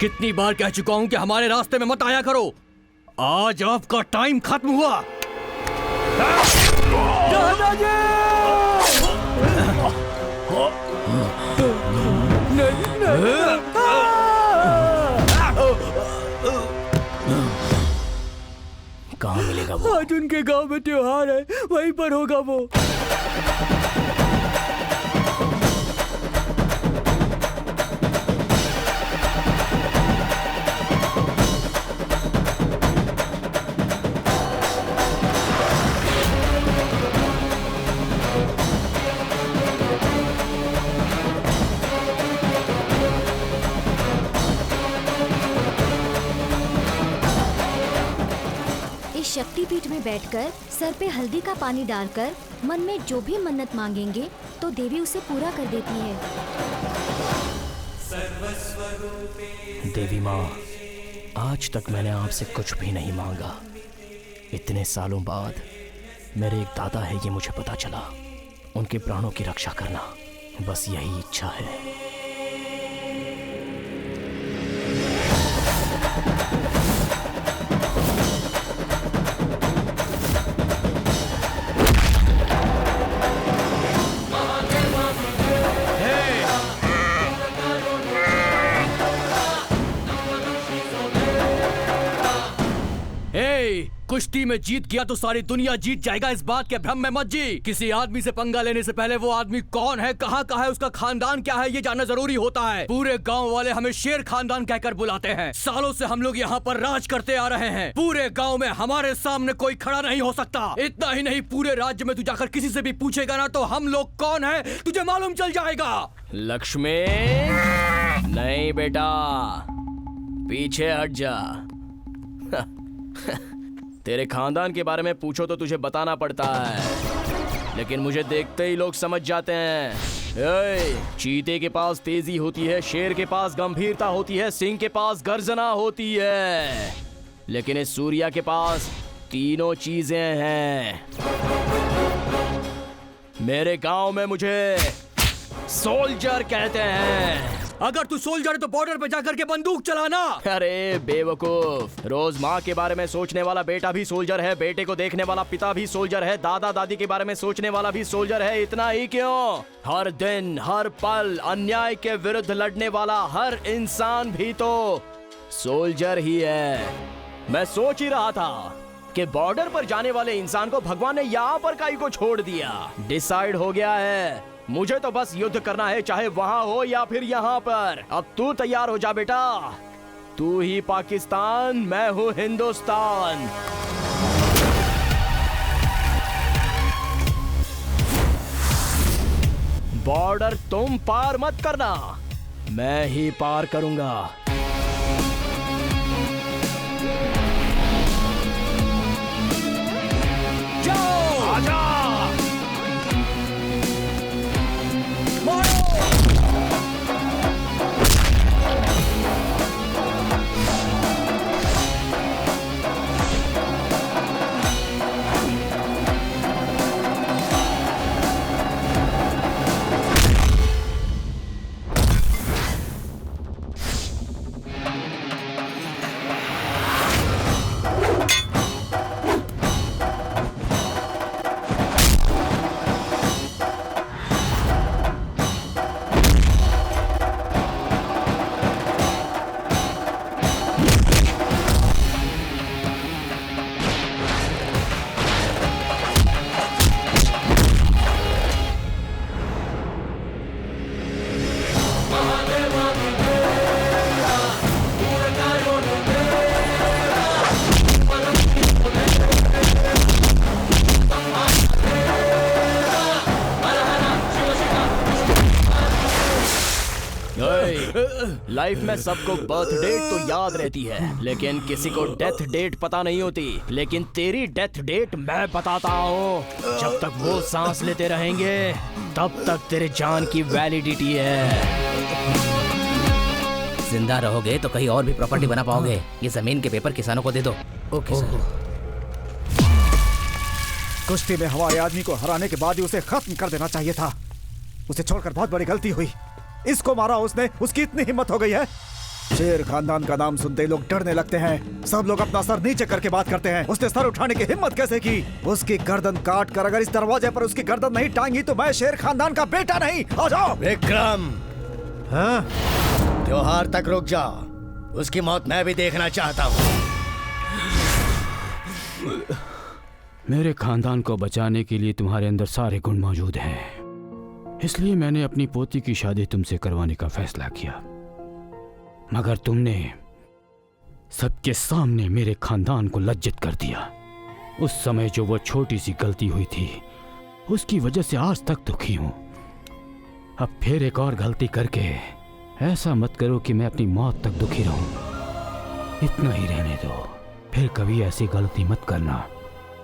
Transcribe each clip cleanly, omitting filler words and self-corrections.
कितनी बार कह चुका हूं कि हमारे रास्ते में मत आया करो। आज आपका टाइम खत्म हुआ। दादाजी! कहाँ मिलेगा वो? आज उनके गांव में त्योहार है, वहीं पर होगा वो। शक्तिपीठ में बैठकर सर पे हल्दी का पानी डालकर मन में जो भी मन्नत मांगेंगे तो देवी उसे पूरा कर देती है। देवी माँ, आज तक मैंने आपसे कुछ भी नहीं मांगा। इतने सालों बाद मेरे एक दादा है, ये मुझे पता चला। उनके प्राणों की रक्षा करना, बस यही इच्छा है। कुश्ती में जीत गया तो सारी दुनिया जीत जाएगा, इस बात के भ्रम में मत जी। किसी आदमी से पंगा लेने से पहले वो आदमी कौन है, कहाँ का है, उसका खानदान क्या है, ये जानना जरूरी होता है। पूरे गांव वाले हमें शेर खानदान कहकर बुलाते हैं। सालों से हम लोग यहाँ पर राज करते आ रहे हैं। पूरे गांव में हमारे सामने कोई खड़ा नहीं हो सकता। इतना ही नहीं, पूरे राज्य में तू जाकर किसी से भी पूछेगा ना तो हम लोग कौन है तुझे मालूम चल जाएगा। लक्ष्मी, नहीं बेटा, पीछे हट जा। तेरे खानदान के बारे में पूछो तो तुझे बताना पड़ता है, लेकिन मुझे देखते ही लोग समझ जाते हैं। चीते के पास तेजी होती है, शेर के पास गंभीरता होती है, सिंह के पास गर्जना होती है, लेकिन इस सूर्या के पास तीनों चीजें हैं। मेरे गांव में मुझे सोल्जर कहते हैं। अगर तू सोल्जर है तो बॉर्डर पे जाकर के बंदूक चलाना। अरे बेवकूफ, रोज माँ के बारे में सोचने वाला बेटा भी सोल्जर है, बेटे को देखने वाला पिता भी सोल्जर है, दादा दादी के बारे में सोचने वाला भी सोल्जर है। इतना ही क्यों, हर दिन हर पल अन्याय के विरुद्ध लड़ने वाला हर इंसान भी तो सोल्जर ही है। मैं सोच ही रहा था कि बॉर्डर पर जाने वाले इंसान को भगवान ने यहाँ पर काई को छोड़ दिया। डिसाइड हो गया है, मुझे तो बस युद्ध करना है, चाहे वहां हो या फिर यहाँ पर। अब तू तैयार हो जा बेटा। तू ही पाकिस्तान, मैं हूँ हिंदुस्तान। बॉर्डर तुम पार मत करना, मैं ही पार करूंगा। जाओ, आजा। लाइफ में सबको बर्थ डेट तो याद रहती है, लेकिन किसी को डेथ डेट पता नहीं होती। लेकिन तेरी डेथ डेट मैं बताता हूँ। जब तक वो सांस लेते रहेंगे तब तक तेरे जान की वैलिडिटी है। जिंदा रहोगे तो कहीं और भी प्रॉपर्टी बना पाओगे। ये जमीन के पेपर किसानों को दे दो। Okay sir. कुश्ती में हमारे आदमी को हराने के बाद ही उसे खत्म कर देना चाहिए था। उसे छोड़कर बहुत बड़ी गलती हुई। इसको मारा उसने, उसकी इतनी हिम्मत हो गई है। शेर खानदान का नाम सुनते ही लोग डरने लगते हैं। सब लोग अपना सर नीचे करके बात करते हैं। उसने सर उठाने की हिम्मत कैसे की? उसकी गर्दन काट कर अगर इस दरवाजे पर उसकी गर्दन नहीं टांगी तो मैं शेर खानदान का बेटा नहीं। आ जाओ। विक्रम, हाँ, त्योहार तक रुक जाओ। उसकी मौत मैं भी देखना चाहता हूँ। मेरे खानदान को बचाने के लिए तुम्हारे अंदर सारे गुण मौजूद हैं, इसलिए मैंने अपनी पोती की शादी तुमसे करवाने का फैसला किया। मगर तुमने सबके सामने मेरे खानदान को लज्जित कर दिया। उस समय जो वो छोटी सी गलती हुई थी, उसकी वजह से आज तक दुखी हूं। अब फिर एक और गलती करके ऐसा मत करो कि मैं अपनी मौत तक दुखी रहूं। इतना ही रहने दो, फिर कभी ऐसी गलती मत करना।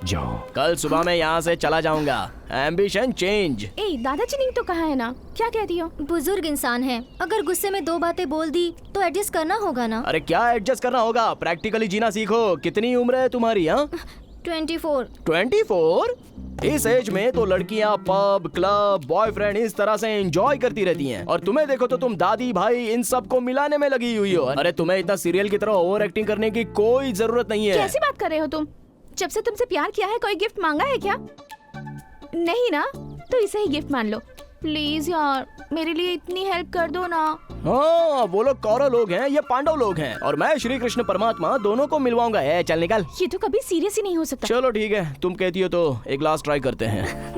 जाओ। कल सुबह मैं यहाँ से चला जाऊंगा। Ambition change. ए, दादाजी नहीं तो कहा है ना, क्या कहती हो? बुजुर्ग इंसान है, अगर गुस्से में 2 बातें बोल दी तो एडजस्ट करना होगा ना। अरे क्या एडजस्ट करना होगा, प्रैक्टिकली जीना सीखो। कितनी उम्र है तुम्हारी? हाँ 24। 24? इस एज में तो लड़कियां पब, क्लब, बॉयफ्रेंड इस तरह से एंजॉय करती रहती हैं, और तुम्हें देखो तो तुम दादी भाई इन सब को मिलाने में लगी हुई हो। अरे तुम्हें इतना सीरियल की तरह ओवर एक्टिंग करने की कोई जरूरत नहीं है। कैसी बात कर रहे हो तुम? जब से तुमसे प्यार किया है कोई गिफ्ट मांगा है क्या? नहीं ना, तो इसे ही गिफ्ट मान लो। प्लीज यार, मेरे लिए इतनी हेल्प कर दो ना। हाँ, वो लोग कौरव लोग हैं, ये पांडव लोग हैं, और मैं श्री कृष्ण परमात्मा, दोनों को मिलवाऊंगा। है, चल निकल। ये तो कभी सीरियस ही नहीं हो सकता। चलो ठीक है, तुम कहती हो तो एक लास्ट ट्राई करते हैं।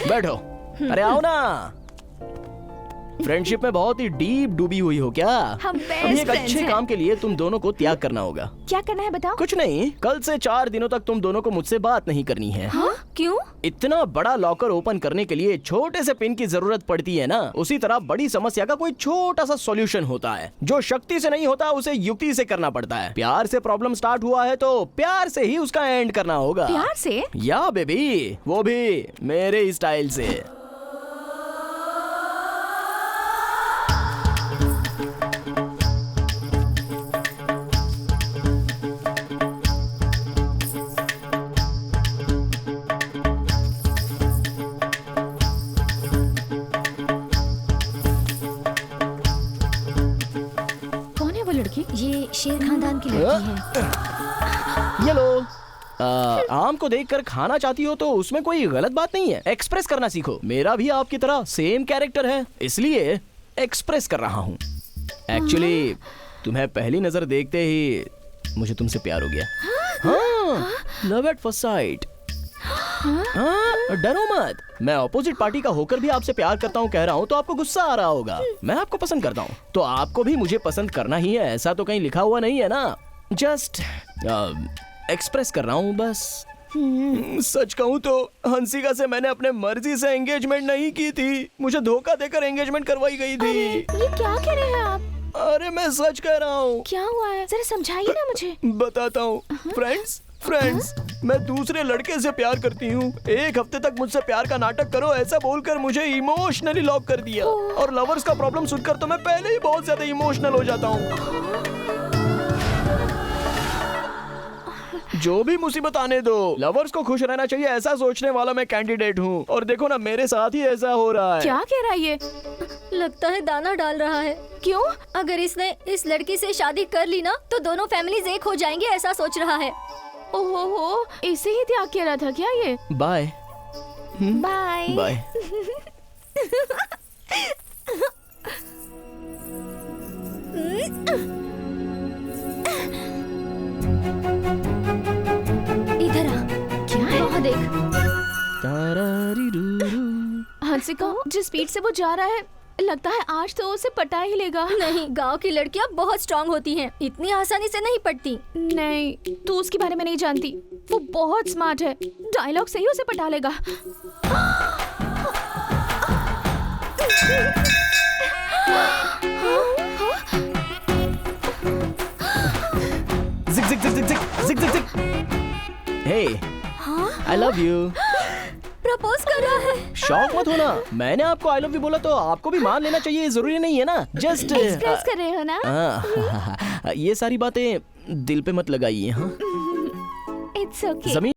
बैठो। अरे आओ ना। फ्रेंडशिप में बहुत ही डीप डूबी हुई हो क्या? हम अभी एक अच्छे काम के लिए तुम दोनों को त्याग करना होगा। क्या करना है बताओ? कुछ नहीं, कल से 4 दिनों तक तुम दोनों को मुझसे बात नहीं करनी है। हाँ? क्यों? इतना बड़ा लॉकर ओपन करने के लिए छोटे से पिन की जरूरत पड़ती है ना, उसी तरह बड़ी समस्या का कोई छोटा सा सॉल्यूशन होता है। जो शक्ति से नहीं होता उसे युक्ति से करना पड़ता है। प्यार से प्रॉब्लम स्टार्ट हुआ है तो प्यार से ही उसका एंड करना होगा। प्यार से? या बेबी, वो भी मेरे स्टाइल से। ये शेर खानदान की लड़की है। ये लो। आम को देखकर खाना चाहती हो तो उसमें कोई गलत बात नहीं है। एक्सप्रेस करना सीखो। मेरा भी आपकी तरह सेम कैरेक्टर है, इसलिए एक्सप्रेस कर रहा हूँ। एक्चुअली तुम्हें पहली नजर देखते ही मुझे तुमसे प्यार हो गया। हाँ, लव एट फर्स्ट साइट। हाँ, डरो मत। मैं ऑपोजिट पार्टी का होकर भी आपसे प्यार करता हूँ कह रहा हूँ तो आपको गुस्सा आ रहा होगा। मैं आपको पसंद करता हूँ तो आपको भी मुझे पसंद करना ही है, ऐसा तो कहीं लिखा हुआ नहीं है ना। जस्ट एक्सप्रेस कर रहा हूँ बस। सच कहूँ तो हंसिका से मैंने अपने मर्जी से एंगेजमेंट नहीं की थी, मुझे धोखा देकर एंगेजमेंट करवाई गई थी। ये क्या कह रहे हैं आप? अरे मैं सच कह रहा हूँ। क्या हुआ है, जरा समझाइए ना मुझे। बताता हूँ। फ्रेंड्स, मैं दूसरे लड़के से प्यार करती हूँ। 1 हफ्ते तक मुझसे प्यार का नाटक करो ऐसा बोलकर मुझे इमोशनली लॉक कर दिया। और लवर्स का प्रॉब्लम सुनकर तो मैं पहले ही बहुत ज्यादा इमोशनल हो जाता हूँ। जो भी मुसीबत आने दो, लवर्स को खुश रहना चाहिए ऐसा सोचने वाला मैं कैंडिडेट हूँ। और देखो ना, मेरे साथ ही ऐसा हो रहा है। क्या कह रहा है ये? लगता है दाना डाल रहा है। क्यों? अगर इसने इस लड़की से शादी कर ली ना तो दोनों फैमिलीज एक हो जाएंगे, ऐसा सोच रहा है। ओहो, इसे ही त्याग कह रहा था क्या ये? Bye bye bye. इधर आ। क्या है? वहाँ देख। हंसिका, जिस स्पीड से वो जा रहा है लगता है आज तो उसे पटा ही लेगा। नहीं, गांव की लड़कियां बहुत स्ट्रांग होती हैं, इतनी आसानी से नहीं पटती। नहीं, तू उसके बारे में नहीं जानती। वो बहुत स्मार्ट है, डायलॉग से ही उसे पटा लेगा। जिक जिक जिक जिक जिक जिक जिक। हे, आई लव यू। प्रपोज कर रहा है। शॉक मत होना, मैंने आपको आई लव यू बोला तो आपको भी मान लेना चाहिए, जरूरी नहीं है ना। जस्ट एक्सप्रेस कर रहे हो ना? ये सारी बातें दिल पे मत लगाइए। हाँ, इट्स ओके। जमीन